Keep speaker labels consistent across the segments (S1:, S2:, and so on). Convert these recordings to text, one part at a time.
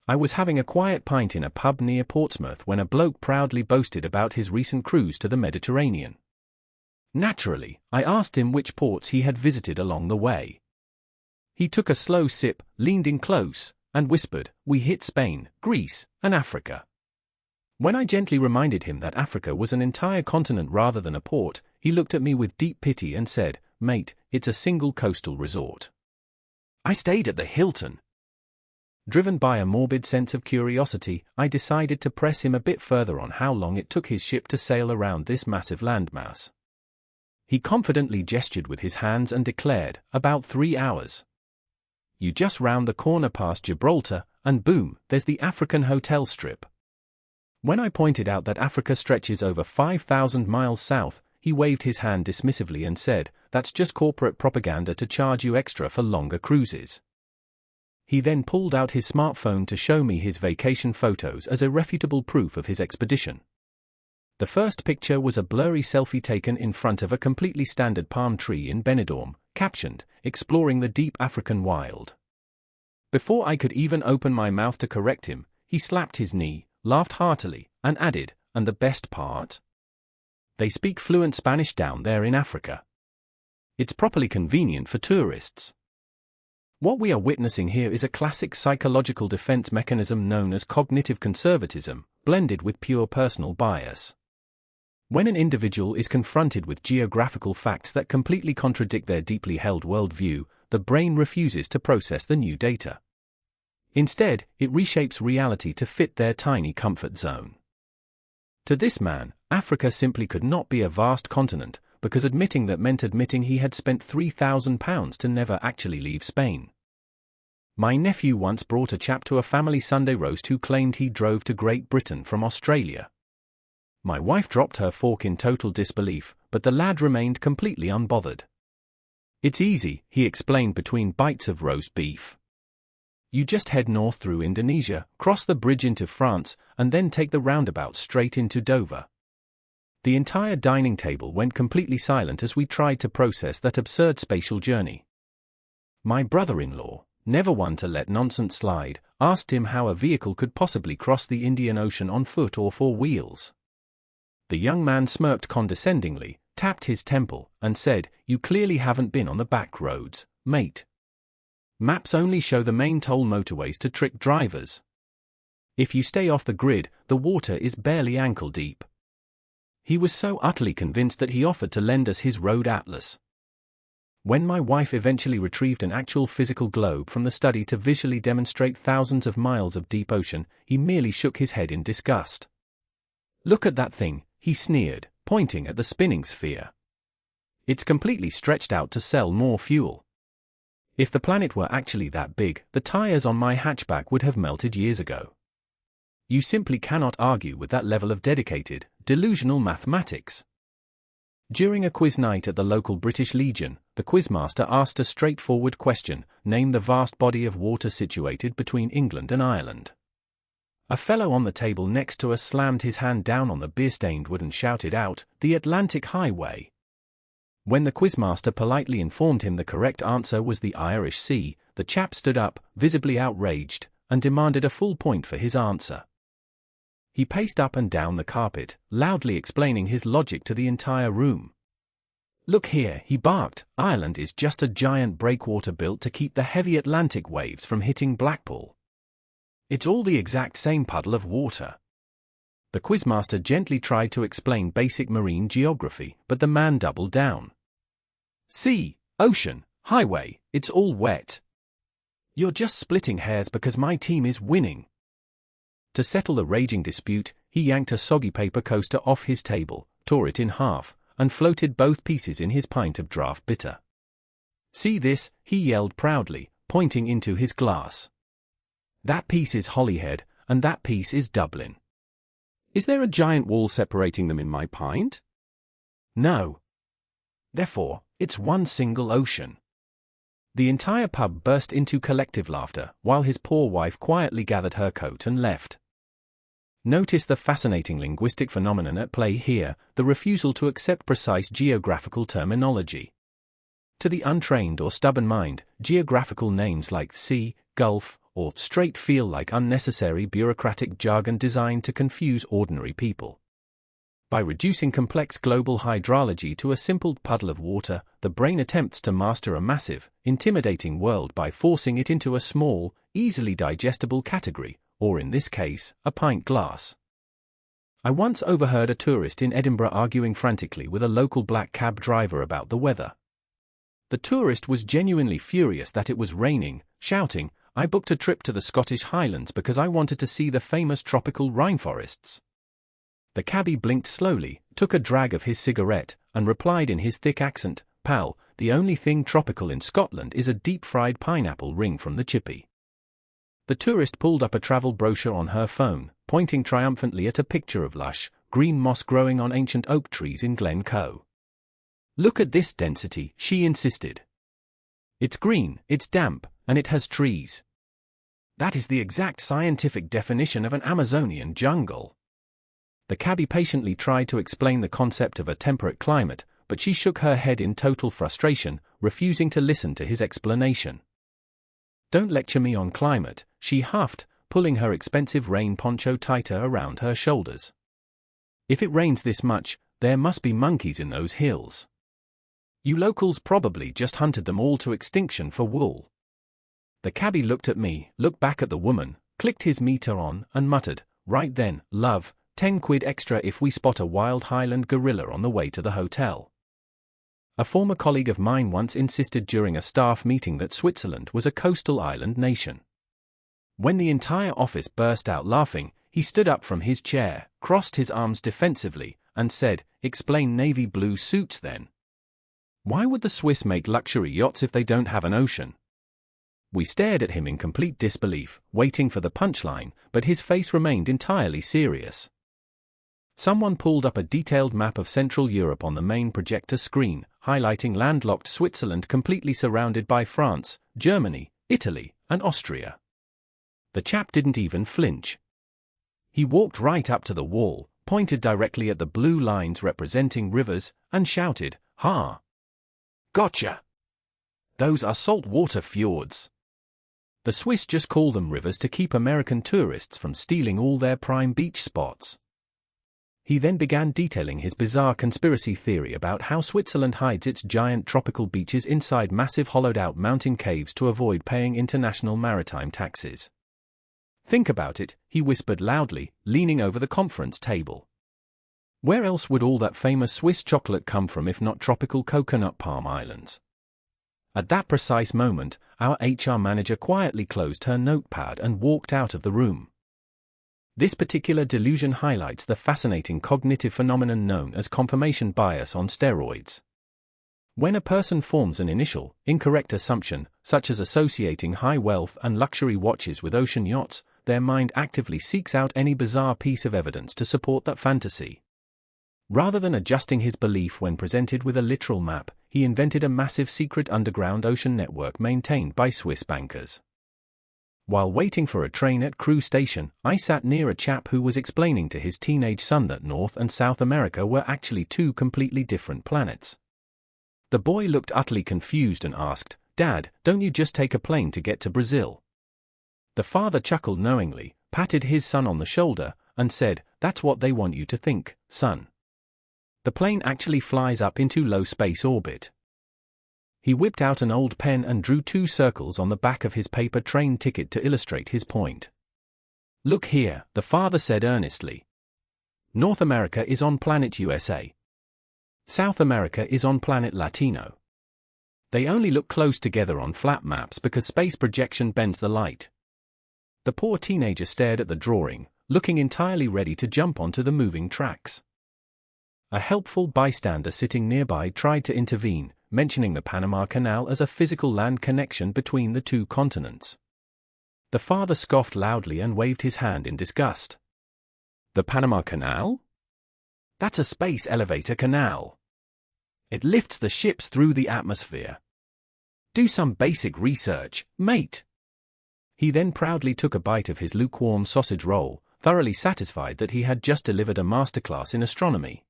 S1: I was having a quiet pint in a pub near Portsmouth when a bloke proudly boasted about his recent cruise to the Mediterranean. Naturally, I asked him which ports he had visited along the way. He took a slow sip, leaned in close, and whispered, "We hit Spain, Greece, and Africa." When I gently reminded him that Africa was an entire continent rather than a port, he looked at me with deep pity and said, "Mate, it's a single coastal resort." I stayed at the Hilton. Driven by a morbid sense of curiosity, I decided to press him a bit further on how long it took his ship to sail around this massive landmass. He confidently gestured with his hands and declared, "About 3 hours. You just round the corner past Gibraltar, and boom, there's the African hotel strip." When I pointed out that Africa stretches over 5,000 miles south, he waved his hand dismissively and said, "That's just corporate propaganda to charge you extra for longer cruises." He then pulled out his smartphone to show me his vacation photos as irrefutable proof of his expedition. The first picture was a blurry selfie taken in front of a completely standard palm tree in Benidorm, captioned, "Exploring the deep African wild." Before I could even open my mouth to correct him, he slapped his knee, laughed heartily, and added, "And the best part? They speak fluent Spanish down there in Africa. It's properly convenient for tourists." What we are witnessing here is a classic psychological defense mechanism known as cognitive conservatism, blended with pure personal bias. When an individual is confronted with geographical facts that completely contradict their deeply held worldview, the brain refuses to process the new data. Instead, it reshapes reality to fit their tiny comfort zone. To this man, Africa simply could not be a vast continent, because admitting that meant admitting he had spent £3,000 to never actually leave Spain. My nephew once brought a chap to a family Sunday roast who claimed he drove to Great Britain from Australia. My wife dropped her fork in total disbelief, but the lad remained completely unbothered. "It's easy," he explained between bites of roast beef. "You just head north through Indonesia, cross the bridge into France, and then take the roundabout straight into Dover." The entire dining table went completely silent as we tried to process that absurd spatial journey. My brother-in-law, never one to let nonsense slide, asked him how a vehicle could possibly cross the Indian Ocean on foot or 4 wheels. The young man smirked condescendingly, tapped his temple, and said, "You clearly haven't been on the back roads, mate. Maps only show the main toll motorways to trick drivers. If you stay off the grid, the water is barely ankle deep." He was so utterly convinced that he offered to lend us his road atlas. When my wife eventually retrieved an actual physical globe from the study to visually demonstrate thousands of miles of deep ocean, he merely shook his head in disgust. "Look at that thing," he sneered, pointing at the spinning sphere. "It's completely stretched out to sell more fuel. If the planet were actually that big, the tires on my hatchback would have melted years ago." You simply cannot argue with that level of dedicated, delusional mathematics. During a quiz night at the local British Legion, the quizmaster asked a straightforward question: name the vast body of water situated between England and Ireland. A fellow on the table next to us slammed his hand down on the beer-stained wood and shouted out, "The Atlantic Highway." When the quizmaster politely informed him the correct answer was the Irish Sea, the chap stood up, visibly outraged, and demanded a full point for his answer. He paced up and down the carpet, loudly explaining his logic to the entire room. "Look here," he barked, "Ireland is just a giant breakwater built to keep the heavy Atlantic waves from hitting Blackpool. It's all the exact same puddle of water." The quizmaster gently tried to explain basic marine geography, but the man doubled down. "Sea, ocean, highway, it's all wet. You're just splitting hairs because my team is winning." To settle the raging dispute, he yanked a soggy paper coaster off his table, tore it in half, and floated both pieces in his pint of draft bitter. "See this," he yelled proudly, pointing into his glass. "That piece is Holyhead, and that piece is Dublin. Is there a giant wall separating them in my pint? No. Therefore, it's one single ocean." The entire pub burst into collective laughter, while his poor wife quietly gathered her coat and left. Notice the fascinating linguistic phenomenon at play here, the refusal to accept precise geographical terminology. To the untrained or stubborn mind, geographical names like sea, gulf, or straight feel like unnecessary bureaucratic jargon designed to confuse ordinary people. By reducing complex global hydrology to a simple puddle of water, the brain attempts to master a massive, intimidating world by forcing it into a small, easily digestible category, or in this case, a pint glass. I once overheard a tourist in Edinburgh arguing frantically with a local black cab driver about the weather. The tourist was genuinely furious that it was raining, shouting, "I booked a trip to the Scottish Highlands because I wanted to see the famous tropical rainforests." The cabbie blinked slowly, took a drag of his cigarette, and replied in his thick accent, "Pal, the only thing tropical in Scotland is a deep-fried pineapple ring from the chippy." The tourist pulled up a travel brochure on her phone, pointing triumphantly at a picture of lush, green moss growing on ancient oak trees in Glencoe. "Look at this density," she insisted. "It's green, it's damp, and it has trees. That is the exact scientific definition of an Amazonian jungle." The cabbie patiently tried to explain the concept of a temperate climate, but she shook her head in total frustration, refusing to listen to his explanation. "Don't lecture me on climate," she huffed, pulling her expensive rain poncho tighter around her shoulders. "If it rains this much, there must be monkeys in those hills. You locals probably just hunted them all to extinction for wool." The cabbie looked at me, looked back at the woman, clicked his meter on, and muttered, "Right then, love, 10 quid extra if we spot a wild Highland gorilla on the way to the hotel." A former colleague of mine once insisted during a staff meeting that Switzerland was a coastal island nation. When the entire office burst out laughing, he stood up from his chair, crossed his arms defensively, and said, "Explain navy blue suits then. Why would the Swiss make luxury yachts if they don't have an ocean?" We stared at him in complete disbelief, waiting for the punchline, but his face remained entirely serious. Someone pulled up a detailed map of Central Europe on the main projector screen, highlighting landlocked Switzerland completely surrounded by France, Germany, Italy, and Austria. The chap didn't even flinch. He walked right up to the wall, pointed directly at the blue lines representing rivers, and shouted, "Ha! Gotcha! Those are saltwater fjords. The Swiss just call them rivers to keep American tourists from stealing all their prime beach spots." He then began detailing his bizarre conspiracy theory about how Switzerland hides its giant tropical beaches inside massive hollowed-out mountain caves to avoid paying international maritime taxes. "Think about it," he whispered loudly, leaning over the conference table. "Where else would all that famous Swiss chocolate come from if not tropical coconut palm islands?" At that precise moment, our HR manager quietly closed her notepad and walked out of the room. This particular delusion highlights the fascinating cognitive phenomenon known as confirmation bias on steroids. When a person forms an initial, incorrect assumption, such as associating high wealth and luxury watches with ocean yachts, their mind actively seeks out any bizarre piece of evidence to support that fantasy. Rather than adjusting his belief when presented with a literal map, he invented a massive secret underground ocean network maintained by Swiss bankers. While waiting for a train at Crewe Station, I sat near a chap who was explaining to his teenage son that North and South America were actually two completely different planets. The boy looked utterly confused and asked, "Dad, don't you just take a plane to get to Brazil?" The father chuckled knowingly, patted his son on the shoulder, and said, "That's what they want you to think, son. The plane actually flies up into low space orbit." He whipped out an old pen and drew 2 circles on the back of his paper train ticket to illustrate his point. "Look here," the father said earnestly. "North America is on planet USA. South America is on planet Latino. They only look close together on flat maps because space projection bends the light." The poor teenager stared at the drawing, looking entirely ready to jump onto the moving tracks. A helpful bystander sitting nearby tried to intervene, mentioning the Panama Canal as a physical land connection between the 2 continents. The father scoffed loudly and waved his hand in disgust. "The Panama Canal? That's a space elevator canal. It lifts the ships through the atmosphere. Do some basic research, mate." He then proudly took a bite of his lukewarm sausage roll, thoroughly satisfied that he had just delivered a masterclass in astronomy.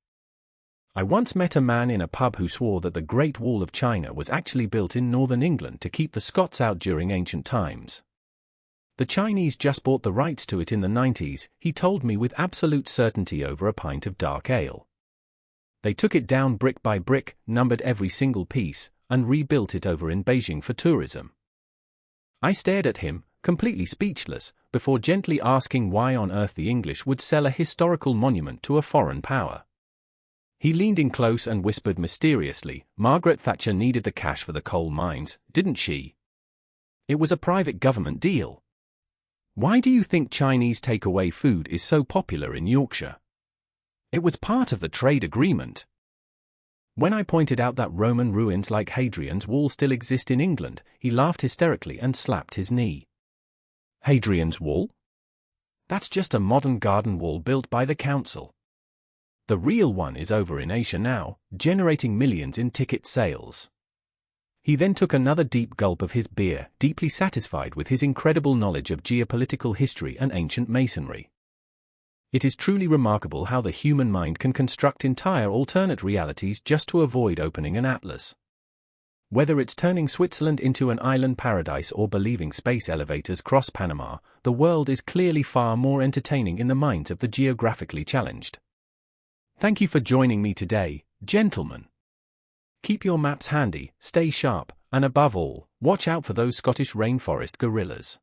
S1: I once met a man in a pub who swore that the Great Wall of China was actually built in northern England to keep the Scots out during ancient times. The Chinese just bought the rights to it in the 90s, he told me with absolute certainty over a pint of dark ale. They took it down brick by brick, numbered every single piece, and rebuilt it over in Beijing for tourism. I stared at him, completely speechless, before gently asking why on earth the English would sell a historical monument to a foreign power. He leaned in close and whispered mysteriously, "Margaret Thatcher needed the cash for the coal mines, didn't she? It was a private government deal. Why do you think Chinese takeaway food is so popular in Yorkshire? It was part of the trade agreement." When I pointed out that Roman ruins like Hadrian's Wall still exist in England, he laughed hysterically and slapped his knee. Hadrian's Wall? That's just a modern garden wall built by the council. The real one is over in Asia now, generating millions in ticket sales. He then took another deep gulp of his beer, deeply satisfied with his incredible knowledge of geopolitical history and ancient masonry. It is truly remarkable how the human mind can construct entire alternate realities just to avoid opening an atlas. Whether it's turning Switzerland into an island paradise or believing space elevators cross Panama, the world is clearly far more entertaining in the minds of the geographically challenged. Thank you for joining me today, gentlemen. Keep your maps handy, stay sharp, and above all, watch out for those Scottish rainforest gorillas.